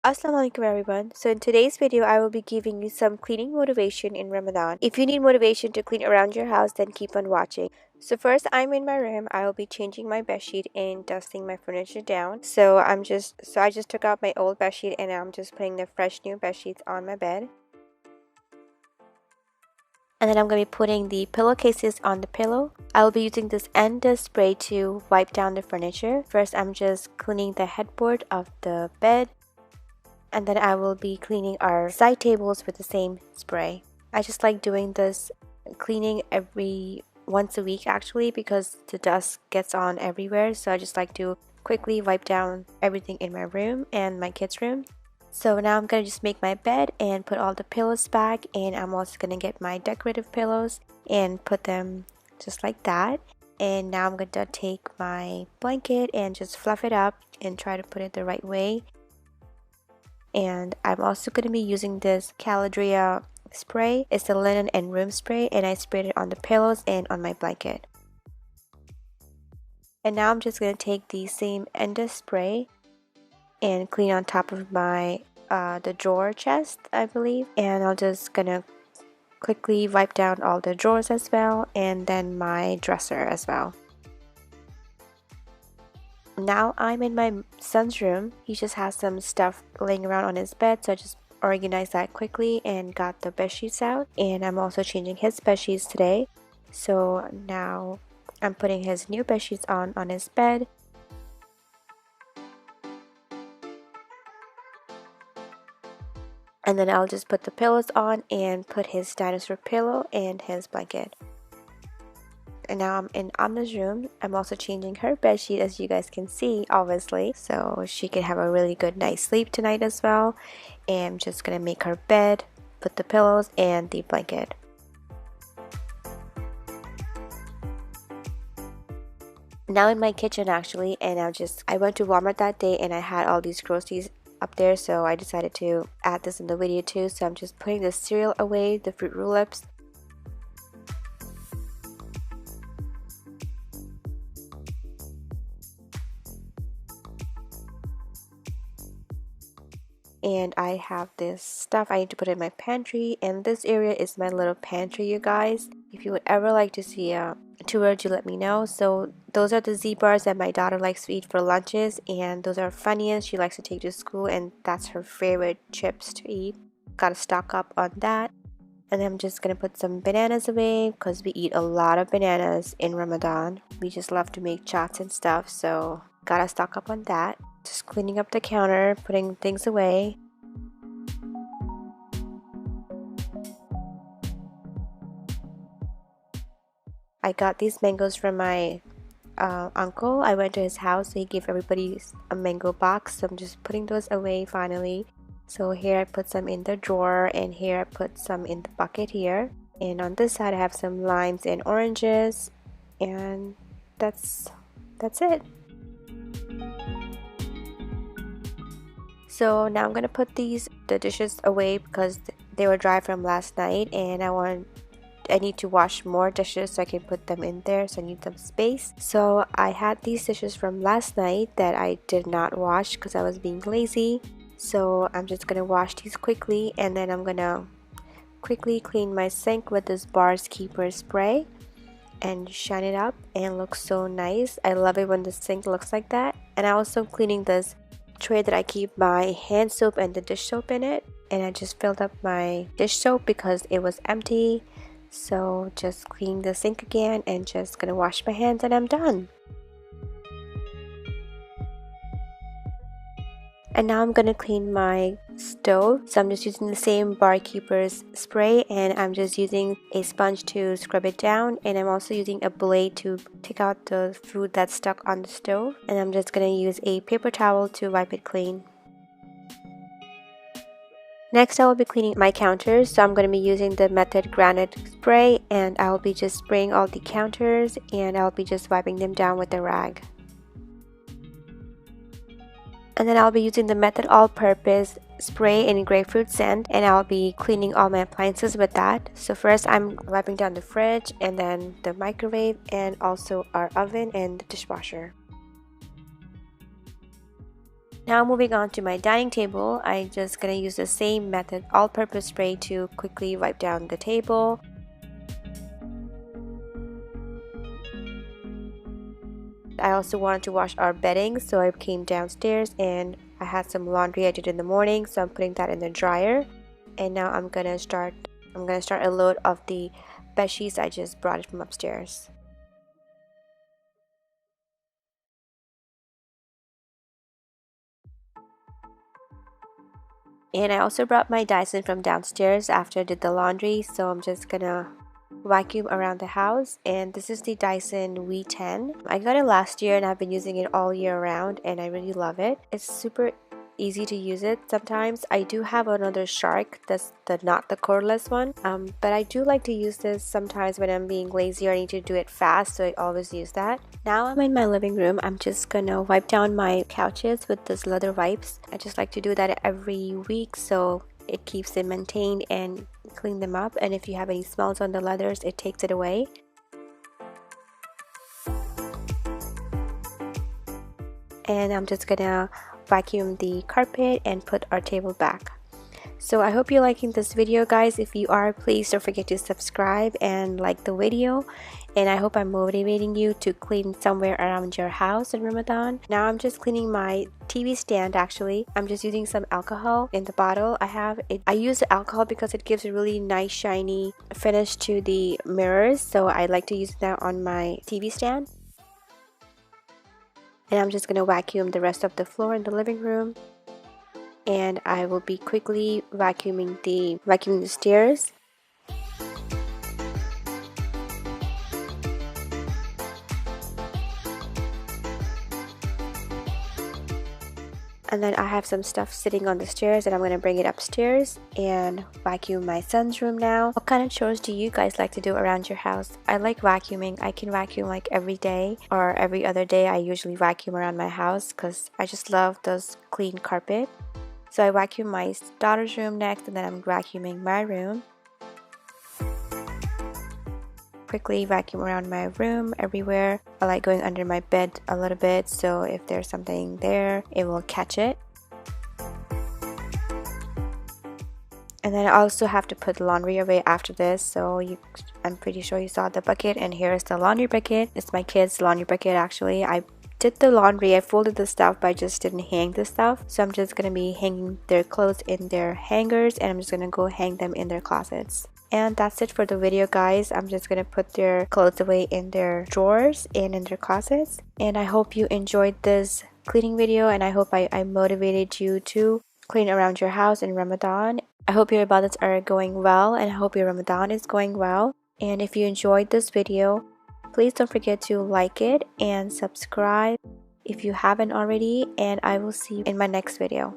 Assalamualaikum everyone. So in today's video, I will be giving you some cleaning motivation in Ramadan. If you need motivation to clean around your house, then keep on watching. So first, I'm in my room. I will be changing my bedsheet and dusting my furniture down. I just took out my old bedsheet and I'm just putting the fresh new bedsheets on my bed. And then I'm going to be putting the pillowcases on the pillow. I will be using this end spray to wipe down the furniture. First, I'm just cleaning the headboard of the bed. And then I will be cleaning our side tables with the same spray. I just like doing this cleaning every once a week actually because the dust gets on everywhere, so I just like to quickly wipe down everything in my room and my kids' room. So now I'm gonna just make my bed and put all the pillows back, and I'm also gonna get my decorative pillows and put them just like that. And now I'm gonna take my blanket and just fluff it up and try to put it the right way. And I'm also going to be using this Caladria spray. It's the linen and room spray, and I sprayed it on the pillows and on my blanket. And now I'm just going to take the same Enda spray and clean on top of my the drawer chest, I believe. And I'm just going to quickly wipe down all the drawers as well, and then my dresser as well. Now I'm in my son's room. He just has some stuff laying around on his bed, so I just organized that quickly and got the bed sheets out. And I'm also changing his bed sheets today. So now I'm putting his new bed sheets on his bed. And then I'll just put the pillows on and put his dinosaur pillow and his blanket. And now I'm in Amna's room. I'm also changing her bedsheet, as you guys can see, obviously, so she can have a really good night's sleep tonight as well. And I'm just gonna make her bed, put the pillows and the blanket. Now in my kitchen actually, and I went to Walmart that day and I had all these groceries up there, so I decided to add this in the video too. So I'm just putting the cereal away, the Fruit Roll-Ups. And I have this stuff I need to put in my pantry, and this area is my little pantry, you guys. If you would ever like to see a tour, do let me know. So those are the Z bars that my daughter likes to eat for lunches, and those are Funyuns she likes to take to school, and that's her favorite chips to eat. Gotta stock up on that. And I'm just gonna put some bananas away because we eat a lot of bananas in Ramadan. We just love to make chats and stuff, so gotta stock up on that. Just cleaning up the counter, putting things away. I got these mangoes from my uncle. I went to his house, so he gave everybody a mango box, so I'm just putting those away finally. So here I put some in the drawer, and here I put some in the bucket here. And on this side I have some limes and oranges, and that's it. So now I'm gonna put the dishes away because they were dry from last night, and I need to wash more dishes so I can put them in there, so I need some space. So I had these dishes from last night that I did not wash because I was being lazy. So I'm just gonna wash these quickly, and then I'm gonna quickly clean my sink with this Bars Keeper spray and shine it up, and it looks so nice. I love it when the sink looks like that. And I'm also cleaning this tray that I keep my hand soap and the dish soap in it, and I just filled up my dish soap because it was empty. So just cleaning the sink again and just gonna wash my hands, and I'm done. And now I'm gonna clean my stove. So I'm just using the same Barkeeper's spray, and I'm just using a sponge to scrub it down, and I'm also using a blade to take out the food that's stuck on the stove. And I'm just gonna use a paper towel to wipe it clean. Next, I will be cleaning my counters. So I'm going to be using the Method Granite spray, and I will be just spraying all the counters, and I'll be just wiping them down with a rag. And then I'll be using the Method All-Purpose spray in grapefruit scent, and I'll be cleaning all my appliances with that. So first I'm wiping down the fridge, and then the microwave, and also our oven and the dishwasher. Now moving on to my dining table, I'm just gonna use the same method, all-purpose spray, to quickly wipe down the table. I also wanted to wash our bedding, so I came downstairs and I had some laundry I did in the morning, so I'm putting that in the dryer. And now I'm gonna start a load of the bed sheets I just brought it from upstairs. And I also brought my Dyson from downstairs after I did the laundry, so I'm just gonna vacuum around the house. And this is the Dyson V10. I got it last year and I've been using it all year round and I really love it. It's super easy to use it. Sometimes I do have another Shark, that's not the cordless one, but I do like to use this sometimes when I'm being lazy or I need to do it fast, so I always use that. Now I'm in my living room. I'm just gonna wipe down my couches with this leather wipes. I just like to do that every week so it keeps them maintained and clean them up, and if you have any smells on the leathers, it takes it away. And I'm just gonna vacuum the carpet and put our table back. So I hope you're liking this video, guys. If you are, please don't forget to subscribe and like the video, and I hope I'm motivating you to clean somewhere around your house in Ramadan. Now I'm just cleaning my TV stand. Actually, I'm just using some alcohol in the bottle I have. I use the alcohol because it gives a really nice shiny finish to the mirrors, so I like to use that on my TV stand. And I'm just gonna vacuum the rest of the floor in the living room, and I will be quickly vacuuming the stairs. And then I have some stuff sitting on the stairs and I'm going to bring it upstairs and vacuum my son's room now. What kind of chores do you guys like to do around your house? I like vacuuming. I can vacuum like every day or every other day. I usually vacuum around my house because I just love those clean carpet. So I vacuum my daughter's room next, and then I'm vacuuming my room. Quickly vacuum around my room everywhere. I like going under my bed a little bit, so if there's something there, it will catch it. And then I also have to put laundry away after this, so I'm pretty sure you saw the bucket, and here's the laundry bucket. It's my kids' laundry bucket actually. I did the laundry, I folded the stuff, but I just didn't hang the stuff, so I'm just gonna be hanging their clothes in their hangers, and I'm just gonna go hang them in their closets. And that's it for the video, guys. I'm just gonna put their clothes away in their drawers and in their closets. And I hope you enjoyed this cleaning video, and I hope I motivated you to clean around your house in Ramadan. I hope your ibadats are going well, and I hope your Ramadan is going well. And if you enjoyed this video, please don't forget to like it and subscribe if you haven't already, and I will see you in my next video.